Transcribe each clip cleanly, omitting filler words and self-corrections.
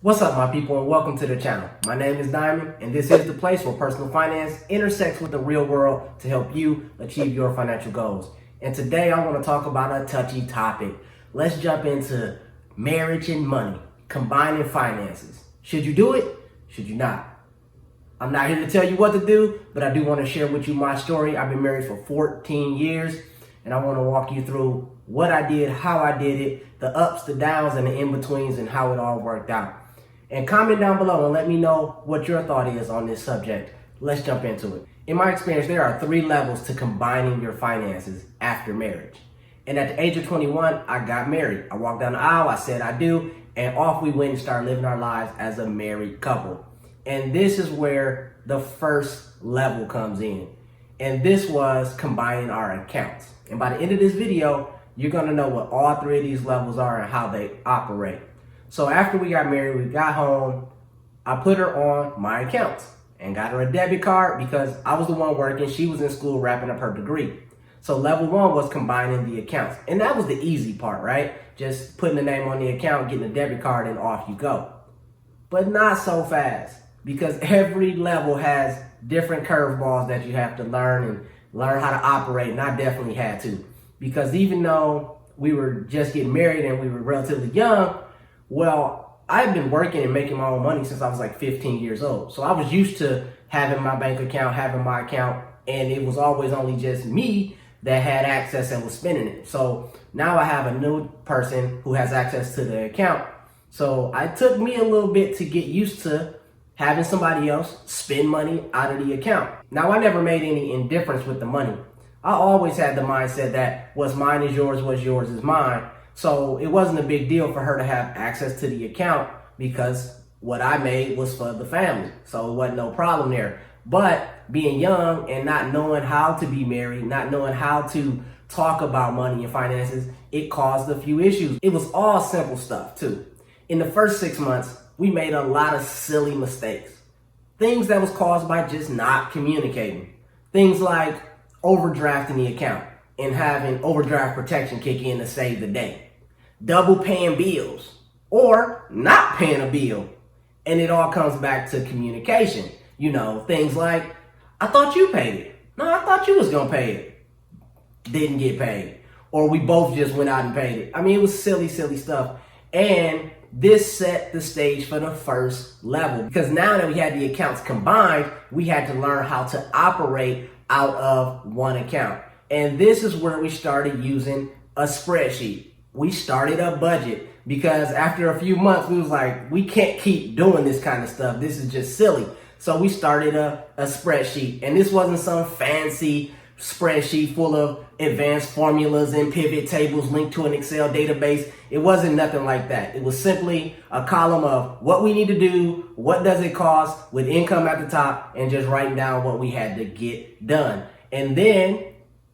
What's up, my people, and welcome to the channel. My name is Diamond, and this is the place where personal finance intersects with the real world to help you achieve your financial goals. And today I want to talk about a touchy topic. Let's jump into marriage and money, combining finances. Should you do it? Should you not? I'm not here to tell you what to do, but I do want to share with you my story. I've been married for 14 years, and I want to walk you through what I did, how I did it, the ups, the downs, and the in-betweens, and how it all worked out. And comment down below and let me know what your thought is on this subject. Let's jump into it. In my experience, there are 3 levels to combining your finances after marriage. And at the age of 21, I got married. I walked down the aisle, I said I do, and off we went and started living our lives as a married couple. And this is where the first level comes in. And this was combining our accounts. And by the end of this video, you're gonna know what all 3 of these levels are and how they operate. So after we got married, we got home, I put her on my accounts and got her a debit card because I was the one working. She was in school wrapping up her degree. So level 1 was combining the accounts. And that was the easy part, right? Just putting the name on the account, getting a debit card, and off you go. But not so fast, because every level has different curveballs that you have to learn and learn how to operate. And I definitely had to, because even though we were just getting married and we were relatively young, well, I've been working and making my own money since I was like 15 years old. So I was used to having my bank account, having my account, and it was always only just me that had access and was spending it. So now I have a new person who has access to the account. So it took me a little bit to get used to having somebody else spend money out of the account. Now, I never made any indifference with the money. I always had the mindset that what's mine is yours, what's yours is mine. So it wasn't a big deal for her to have access to the account because what I made was for the family. So it wasn't no problem there. But being young and not knowing how to be married, not knowing how to talk about money and finances, it caused a few issues. It was all simple stuff too. In the first 6 months, we made a lot of silly mistakes. Things that was caused by just not communicating. Things like overdrafting the account and having overdraft protection kick in to save the day. Double paying bills or not paying a bill. And it all comes back to communication. You know, things like, I thought you paid it. No, I thought you was gonna pay it. Didn't get paid. Or we both just went out and paid it. I mean, it was silly stuff. And this set the stage for the first level, because now that we had the accounts combined, we had to learn how to operate out of one account. And this is where we started using a spreadsheet. We started a budget because after a few months, we was like, we can't keep doing this kind of stuff. This is just silly. So we started a spreadsheet, and this wasn't some fancy spreadsheet full of advanced formulas and pivot tables linked to an Excel database. It wasn't nothing like that. It was simply a column of what we need to do, what does it cost, with income at the top, and just writing down what we had to get done. And then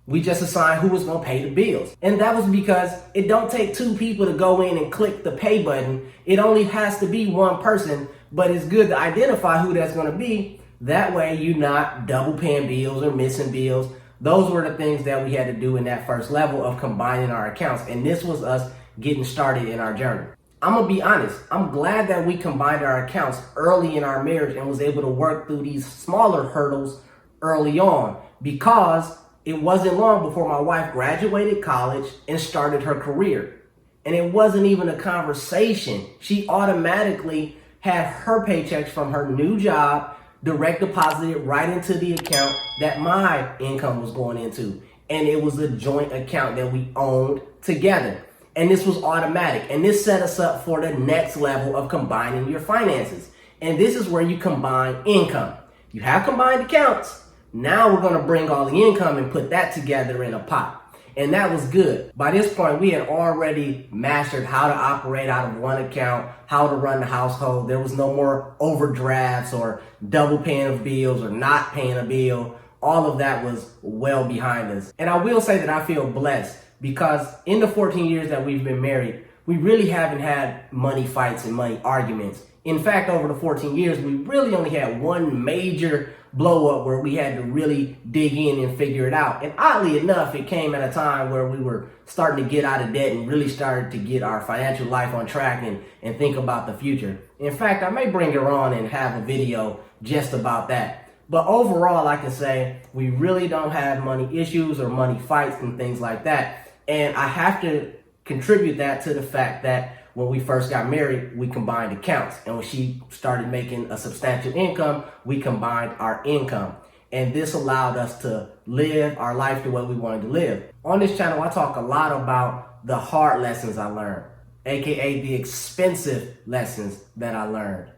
we just assigned who was going to pay the bills. And that was because it don't take 2 people to go in and click the pay button. It only has to be one person, but it's good to identify who that's going to be. That way you're not double paying bills or missing bills. Those were the things that we had to do in that first level of combining our accounts. And this was us getting started in our journey. I'm going to be honest. I'm glad that we combined our accounts early in our marriage and was able to work through these smaller hurdles early on, because it wasn't long before my wife graduated college and started her career. And it wasn't even a conversation. She automatically had her paychecks from her new job direct deposited right into the account that my income was going into. And it was a joint account that we owned together. And this was automatic. And this set us up for the next level of combining your finances. And this is where you combine income. You have combined accounts. Now we're going to bring all the income and put that together in a pot. And that was good. By this point, we had already mastered how to operate out of one account, how to run the household. There was no more overdrafts or double paying of bills or not paying a bill. All of that was well behind us. And I will say that I feel blessed, because in the 14 years that we've been married, we really haven't had money fights and money arguments. In fact, over the 14 years, we really only had one major blow up where we had to really dig in and figure it out. And oddly enough, it came at a time where we were starting to get out of debt and really started to get our financial life on track and think about the future. In fact, I may bring her on and have a video just about that. But overall, I can say we really don't have money issues or money fights and things like that. And I have to contribute that to the fact that when we first got married, we combined accounts. And when she started making a substantial income, we combined our income. And this allowed us to live our life the way we wanted to live. On this channel, I talk a lot about the hard lessons I learned, aka the expensive lessons that I learned.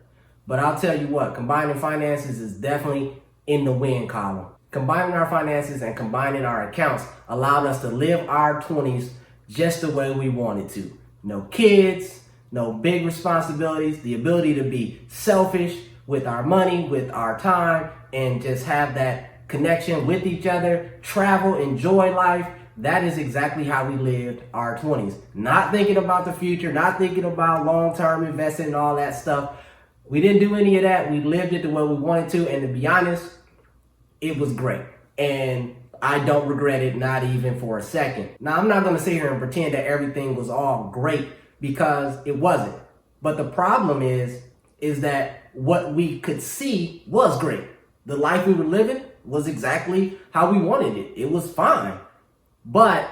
But I'll tell you what, combining finances is definitely in the win column. Combining our finances and combining our accounts allowed us to live our 20s just the way we wanted to. No kids, no big responsibilities, the ability to be selfish with our money, with our time, and just have that connection with each other, travel, enjoy life. That is exactly how we lived our 20s. Not thinking about the future, not thinking about long-term investing and all that stuff. We didn't do any of that. We lived it the way we wanted to, and to be honest, it was great. And I don't regret it, not even for a second. Now, I'm not going to sit here and pretend that everything was all great, because it wasn't. But the problem is that what we could see was great. The life we were living was exactly how we wanted it. It was fine. But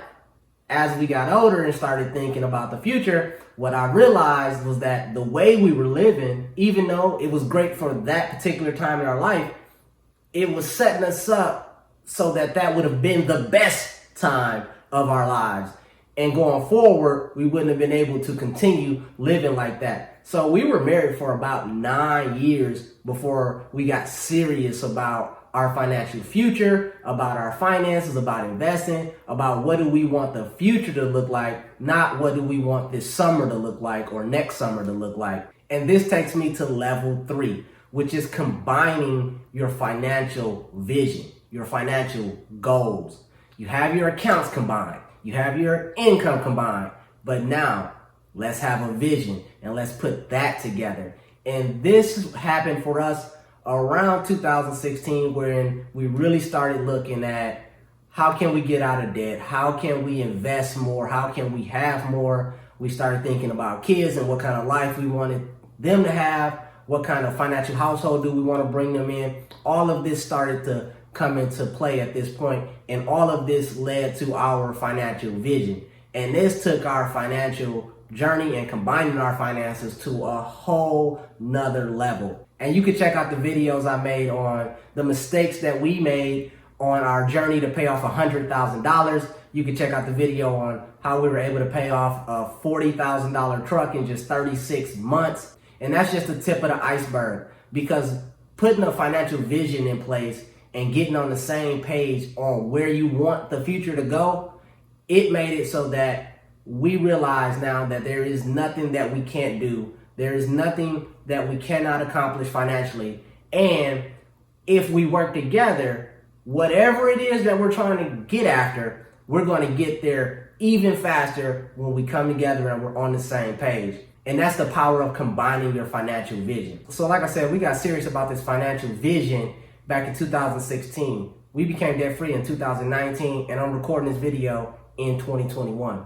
as we got older and started thinking about the future, what I realized was that the way we were living, even though it was great for that particular time in our life, it was setting us up so that would have been the best time of our lives. And going forward, we wouldn't have been able to continue living like that. So we were married for about 9 years before we got serious about our financial future, about our finances, about investing, about what do we want the future to look like, not what do we want this summer to look like or next summer to look like. And this takes me to level 3, which is combining your financial vision, your financial goals. You have your accounts combined. You have your income combined. But now let's have a vision and let's put that together. And this happened for us around 2016, when we really started looking at how can we get out of debt? How can we invest more? How can we have more? We started thinking about kids and what kind of life we wanted them to have. What kind of financial household do we want to bring them in? All of this started to come into play at this point, and all of this led to our financial vision. And this took our financial journey and combining our finances to a whole nother level. And you can check out the videos I made on the mistakes that we made on our journey to pay off $100,000. You can check out the video on how we were able to pay off a $40,000 truck in just 36 months. And that's just the tip of the iceberg, because putting a financial vision in place and getting on the same page on where you want the future to go, it made it so that we realize now that there is nothing that we can't do. There is nothing that we cannot accomplish financially. And if we work together, whatever it is that we're trying to get after, we're going to get there even faster when we come together and we're on the same page. And that's the power of combining your financial vision. So like I said, we got serious about this financial vision back in 2016. We became debt free in 2019, and I'm recording this video in 2021.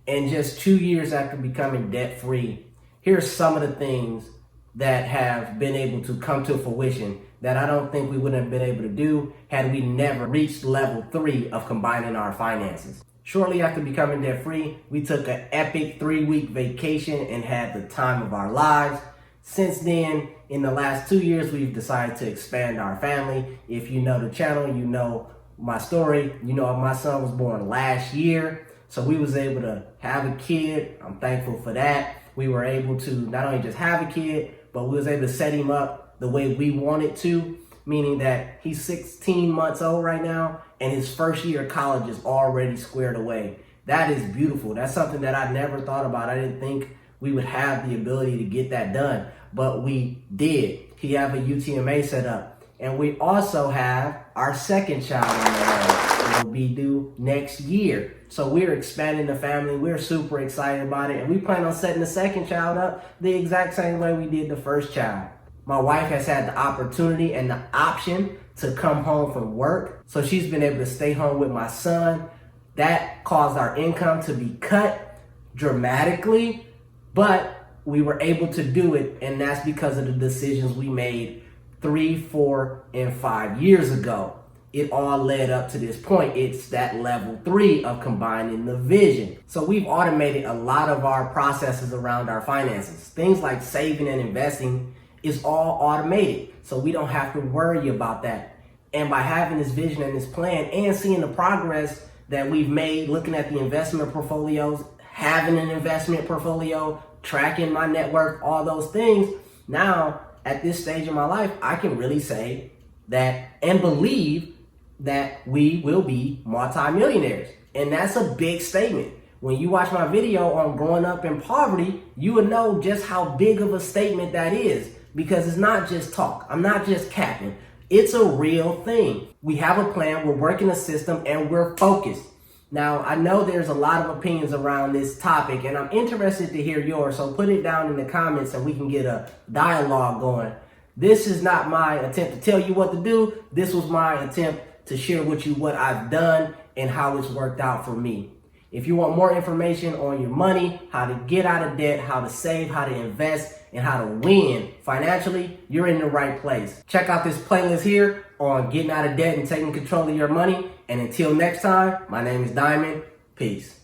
And just 2 years after becoming debt free, here's some of the things that have been able to come to fruition that I don't think we would have been able to do had we never reached level 3 of combining our finances. Shortly after becoming debt free, we took an epic 3-week vacation and had the time of our lives. Since then, in the last 2 years, we've decided to expand our family. If you know the channel, you know my story. You know my son was born last year, so we was able to have a kid. I'm thankful for that. We were able to not only just have a kid, but we was able to set him up the way we wanted to, meaning that he's 16 months old right now, and his first year of college is already squared away. That is beautiful. That's something that I never thought about. I didn't think we would have the ability to get that done, but we did. He have a UTMA set up, and we also have our second child on the way. It will be due next year. So we're expanding the family. We're super excited about it, and we plan on setting the second child up the exact same way we did the first child. My wife has had the opportunity and the option to come home from work. So she's been able to stay home with my son. That caused our income to be cut dramatically, but we were able to do it, and that's because of the decisions we made 3, 4, and 5 years ago. It all led up to this point. It's that level 3 of combining the vision. So we've automated a lot of our processes around our finances. Things like saving and investing is all automated. So we don't have to worry about that. And by having this vision and this plan and seeing the progress that we've made, looking at the investment portfolios, having an investment portfolio, tracking my net worth, all those things, now at this stage in my life, I can really say that and believe that we will be multimillionaires. And that's a big statement. When you watch my video on growing up in poverty, you will know just how big of a statement that is, because it's not just talk. I'm not just capping. It's a real thing. We have a plan, we're working a system, and we're focused. Now, I know there's a lot of opinions around this topic, and I'm interested to hear yours, so put it down in the comments and we can get a dialogue going. This is not my attempt to tell you what to do. This was my attempt to share with you what I've done and how it's worked out for me. If you want more information on your money, how to get out of debt, how to save, how to invest, and how to win financially, you're in the right place. Check out this playlist here on getting out of debt and taking control of your money. And until next time, my name is Diamond. Peace.